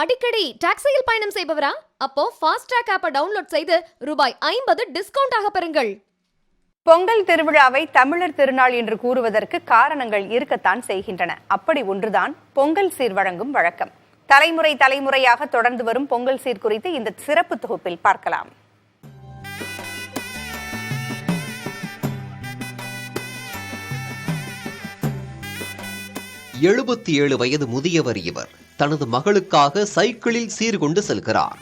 அடிக்கடி டாக்ஸியில் பயணம் செய்பவரா? அப்போ ஃபாஸ்ட் ட்ராக் ஆப்பை டவுன்லோட் செய்து ரூபாய் 50 டிஸ்கவுண்ட் ஆக பெறுங்கள். பொங்கல் திருவிழாவை தமிழர் திருநாள் என்று கூறுவதற்கு காரணங்கள் இருக்கத்தான் செய்கின்றன. அப்படி ஒன்றுதான் பொங்கல் சீர் வழங்கும் வழக்கம். தலைமுறை தலைமுறையாக தொடர்ந்து வரும் பொங்கல் சீர் குறித்து இந்த சிறப்பு தொகுப்பில் பார்க்கலாம். எழுபத்தி வயது முதியவர் இவர். தனது மகளுக்காக சைக்கிளில் சீர் கொண்டு செல்கிறார்.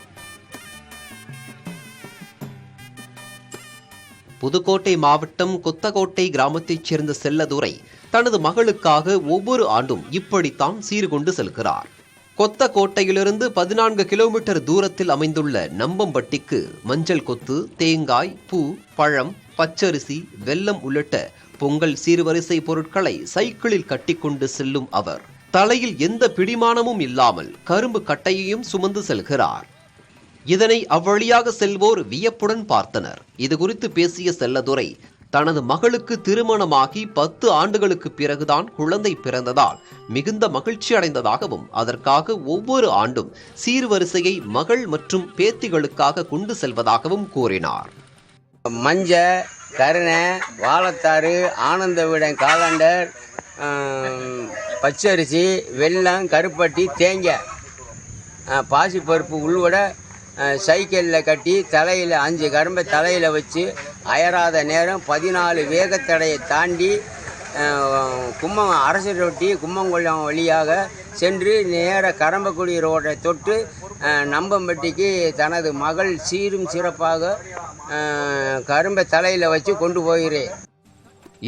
புதுக்கோட்டை மாவட்டம் கொத்தகோட்டை கிராமத்தைச் சேர்ந்த செல்லதுரை தனது மகளுக்காக ஒவ்வொரு ஆண்டும் இப்படித்தான் சீர் கொண்டு செல்கிறார். கொத்தகோட்டையிலிருந்து 14 கிலோமீட்டர் தூரத்தில் அமைந்துள்ள நம்பம்பட்டிக்கு மஞ்சள் கொத்து, தேங்காய், பூ, பழம், பச்சரிசி, வெல்லம் உள்ளிட்ட பொங்கல் சீர்வரிசை பொருட்களை சைக்கிளில் கட்டிக்கொண்டு செல்லும் அவர் தலையில் எந்த பிடிமானமும் இல்லாமல் கரும்பு கட்டையையும் சுமந்து செல்கிறார். இதனை அவ்வழியாக செல்வோர் வியப்புடன் பார்த்தனர். இது குறித்து பேசிய செல்லதுரை தனது மகளுக்கு திருமணமாகி 10 ஆண்டுகளுக்கு பிறகுதான் குழந்தை பிறந்ததால் மிகுந்த மகிழ்ச்சி அடைந்ததாகவும் அதற்காக ஒவ்வொரு ஆண்டும் சீர்வரிசையை மகள் மற்றும் பேத்திகளுக்காக கொண்டு செல்வதாகவும் கூறினார். மஞ்ச, கருணை, வாழைத்தாறு, ஆனந்த விடன் காலண்டர், பச்சரிசி, வெல்லம், கருப்பட்டி, தேங்காய், பாசிப்பருப்பு உள்பட சைக்கிளில் கட்டி தலையில் 5 கரும்பை தலையில் வச்சு அயராத நேரம் 14 வேகத்தடையை தாண்டி அரசு ரொட்டி கும்மங்குளம் வழியாக சென்று நேர கரம்பக்குடி ரோட்டை தொட்டு நம்பம்பட்டிக்கு தனது மகள் சீரும் சிறப்பாக கரும்பை தலையில் வச்சு கொண்டு போகிறேன்.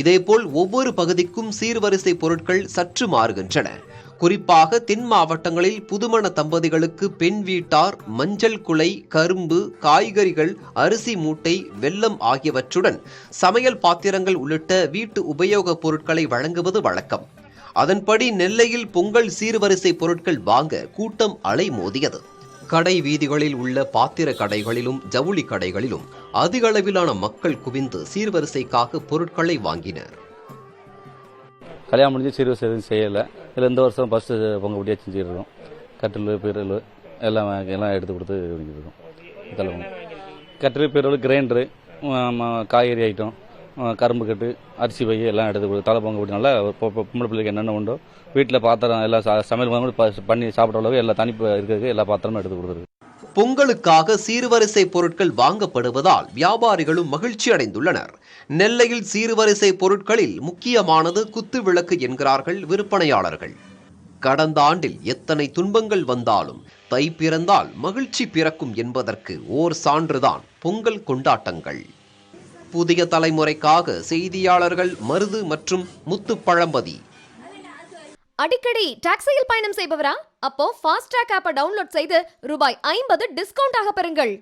இதேபோல் ஒவ்வொரு பகுதிக்கும் சீர்வரிசை பொருட்கள் சற்று மாறுகின்றன. குறிப்பாக தென் மாவட்டங்களில் புதுமண தம்பதிகளுக்கு பெண் வீட்டார் மஞ்சள் குலை, கரும்பு, காய்கறிகள், அரிசி மூட்டை, வெல்லம் ஆகியவற்றுடன் சமையல் பாத்திரங்கள் உள்ளிட்ட வீட்டு உபயோகப் பொருட்களை வழங்குவது வழக்கம். அதன்படி நெல்லையில் பொங்கல் சீர்வரிசை பொருட்கள் வாங்க கூட்டம் அலைமோதியது. கடை வீதிகளில் உள்ள பாத்திர கடைகளிலும் ஜவுளி கடைகளிலும் அதிக அளவிலான மக்கள் குவிந்து சீர்வரிசைக்காக பொருட்களை வாங்கினர். கல்யாணம் முடிஞ்சு சீர்வரிசை எதுவும் செய்யலை. இதில் இந்த வருஷம் ஃபஸ்ட்டு பொங்கல் பொடியாக செஞ்சுருக்கோம். கட்டில் பீரல் எல்லாம் எடுத்து கொடுத்து இருக்கோம். தலைவங்க கட்டில் பீரல், கிரைண்டரு, காய்கறி ஐட்டம், கரும்பு கட்டு, அரிசி பை எல்லாம் எடுத்து கொடுத்து தலை பொங்கல் பொடி நல்லா பொம்பளை பிள்ளைக்கு என்னென்ன உண்டோ வீட்டில் பாத்திரம் எல்லாம் சமையல் பண்ணி சாப்பிட்ற அளவுக்கு எல்லா தனிப்பு இருக்கிறதுக்கு எல்லா பாத்திரமும் எடுத்து கொடுத்துருக்கு. பொங்கலுக்காக சீர்வரிசை பொருட்கள் வாங்கப்படுவதால் வியாபாரிகளும் மகிழ்ச்சி அடைந்துள்ளனர். நெல்லையில் சீர்வரிசை பொருட்களில் முக்கியமானது குத்து விளக்கு என்கிறார்கள் விற்பனையாளர்கள். கடந்த ஆண்டில் எத்தனை துன்பங்கள் வந்தாலும் தை பிறந்தால் மகிழ்ச்சி பிறக்கும் என்பதற்கு ஓர் சான்றுதான் பொங்கல் கொண்டாட்டங்கள். புதிய தலைமுறைக்காக செய்தியாளர்கள் மருது மற்றும் முத்துப்பழம்பதி. அடிக்கடி டாக்ஸியில் பயணம் செய்பவரா? அப்போ ஃபாஸ்ட் ட்ராக் ஆப்பை டவுன்லோட் செய்து ரூபாய் 50 டிஸ்கவுண்ட் ஆக பெறுங்கள்.